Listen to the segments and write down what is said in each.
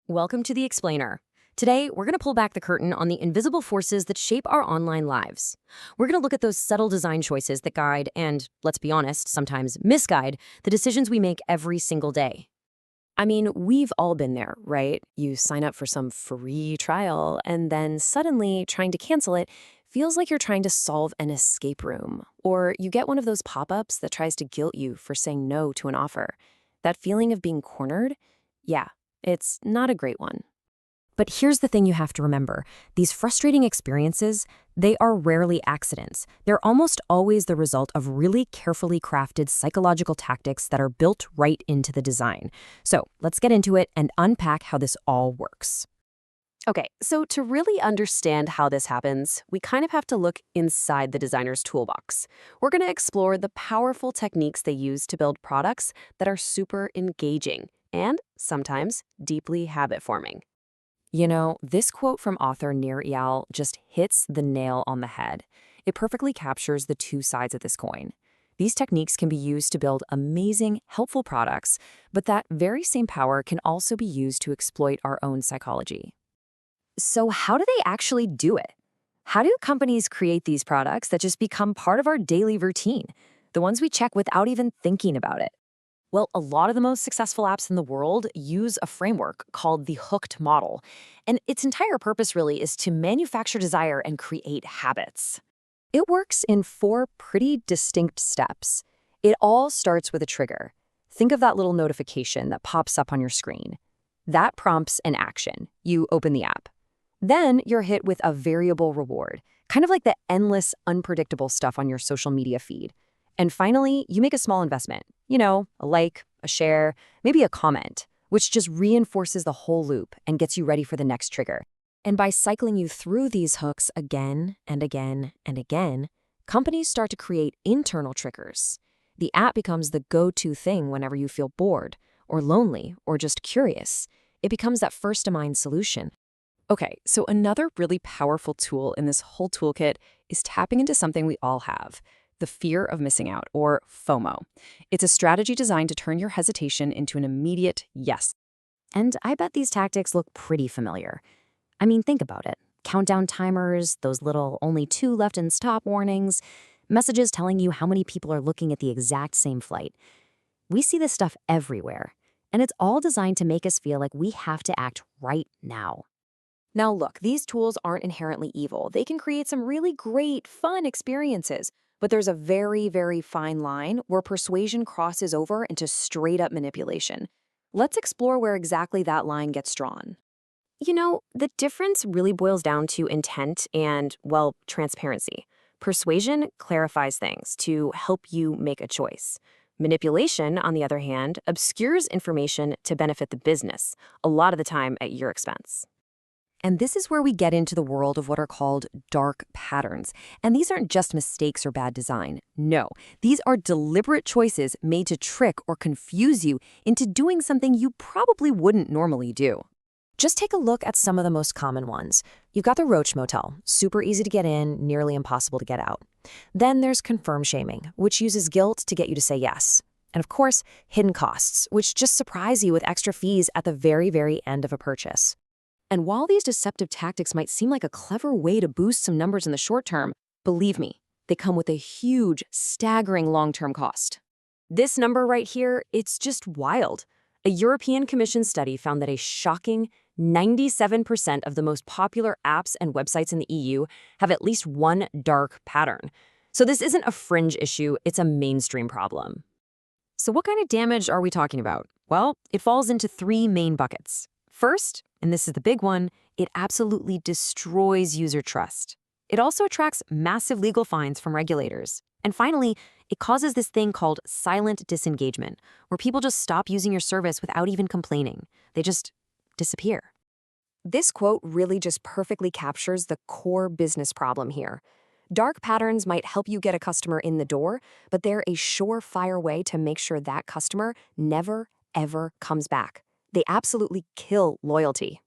Welcome to The Explainer. Today, we're going to pull back the curtain on the invisible forces that shape our online lives. We're going to look at those subtle design choices that guide and, let's be honest, sometimes misguide the decisions we make every single day. I mean, we've all been there, right? You sign up for some free trial, and then suddenly trying to cancel it feels like you're trying to solve an escape room. Or you get one of those pop-ups that tries to guilt you for saying no to an offer. That feeling of being cornered? Yeah, it's not a great one. But here's the thing you have to remember. These frustrating experiences, they are rarely accidents. They're almost always the result of really carefully crafted psychological tactics that are built right into the design. So let's get into it and unpack how this all works. Okay, so to really understand how this happens, we kind of have to look inside the designer's toolbox. We're going to explore the powerful techniques they use to build products that are super engaging and sometimes deeply habit-forming. You know, this quote from author Nir Eyal just hits the nail on the head. It perfectly captures the two sides of this coin. These techniques can be used to build amazing, helpful products, but that very same power can also be used to exploit our own psychology. So how do they actually do it? How do companies create these products that just become part of our daily routine, the ones we check without even thinking about it? Well, a lot of the most successful apps in the world use a framework called the hooked model. And its entire purpose really is to manufacture desire and create habits. It works in four pretty distinct steps. It all starts with a trigger. Think of that little notification that pops up on your screen. That prompts an action. You open the app. Then you're hit with a variable reward, kind of like the endless, unpredictable stuff on your social media feed. And finally, you make a small investment. You know, a like, a share, maybe a comment, which just reinforces the whole loop and gets you ready for the next trigger. And by cycling you through these hooks again and again and again, companies start to create internal triggers. The app becomes the go-to thing whenever you feel bored or lonely or just curious. It becomes that first-to-mind solution. Okay, so another really powerful tool in this whole toolkit is tapping into something we all have: the fear of missing out, or FOMO. It's a strategy designed to turn your hesitation into an immediate yes. And I bet these tactics look pretty familiar. I mean, think about it. Countdown timers, those little only 2 left in stop warnings, messages telling you how many people are looking at the exact same flight. We see this stuff everywhere, and it's all designed to make us feel like we have to act right now. Now look, these tools aren't inherently evil. They can create some really great, fun experiences. But there's a very, very fine line where persuasion crosses over into straight-up manipulation. Let's explore where exactly that line gets drawn. You know, the difference really boils down to intent and, well, transparency. Persuasion clarifies things to help you make a choice. Manipulation, on the other hand, obscures information to benefit the business, a lot of the time at your expense. And this is where we get into the world of what are called dark patterns. And these aren't just mistakes or bad design. No, these are deliberate choices made to trick or confuse you into doing something you probably wouldn't normally do. Just take a look at some of the most common ones. You've got the Roach Motel, super easy to get in, nearly impossible to get out. Then there's confirm shaming, which uses guilt to get you to say yes. And of course, hidden costs, which just surprise you with extra fees at the very, very end of a purchase. And while these deceptive tactics might seem like a clever way to boost some numbers in the short term, believe me, they come with a huge, staggering long-term cost. This number right here, it's just wild. A European Commission study found that a shocking 97% of the most popular apps and websites in the EU have at least one dark pattern. So this isn't a fringe issue, it's a mainstream problem. So what kind of damage are we talking about? Well, it falls into 3 main buckets. First, and this is the big one, it absolutely destroys user trust. It also attracts massive legal fines from regulators. And finally, it causes this thing called silent disengagement, where people just stop using your service without even complaining. They just disappear. This quote really just perfectly captures the core business problem here. Dark patterns might help you get a customer in the door, but they're a surefire way to make sure that customer never, ever comes back. They absolutely kill loyalty.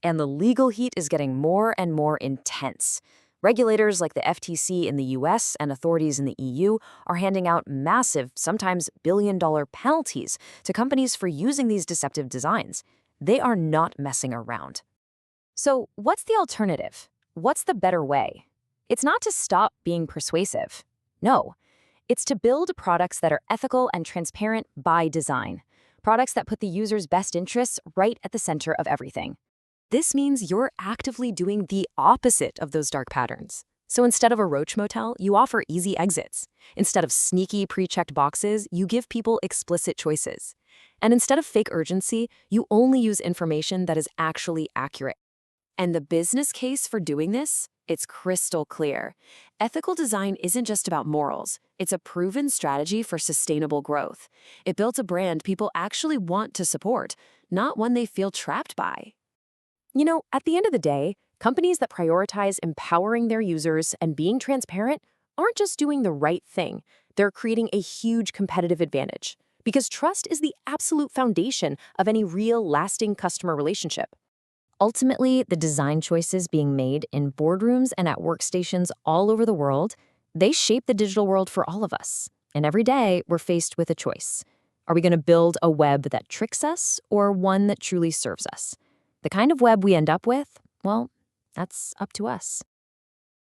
And the legal heat is getting more and more intense. Regulators like the FTC in the US and authorities in the EU are handing out massive, sometimes billion-dollar penalties to companies for using these deceptive designs. They are not messing around. So, what's the alternative? What's the better way? It's not to stop being persuasive. No, it's to build products that are ethical and transparent by design. Products that put the user's best interests right at the center of everything. This means you're actively doing the opposite of those dark patterns. So instead of a roach motel, you offer easy exits. Instead of sneaky pre-checked boxes, you give people explicit choices. And instead of fake urgency, you only use information that is actually accurate. And the business case for doing this? It's crystal clear. Ethical design isn't just about morals. It's a proven strategy for sustainable growth. It builds a brand people actually want to support, not one they feel trapped by. At the end of the day, companies that prioritize empowering their users and being transparent aren't just doing the right thing. They're creating a huge competitive advantage. Because trust is the absolute foundation of any real, lasting customer relationship. Ultimately, the design choices being made in boardrooms and at workstations all over the world, they shape the digital world for all of us. And every day, we're faced with a choice. Are we going to build a web that tricks us or one that truly serves us? The kind of web we end up with, well, that's up to us.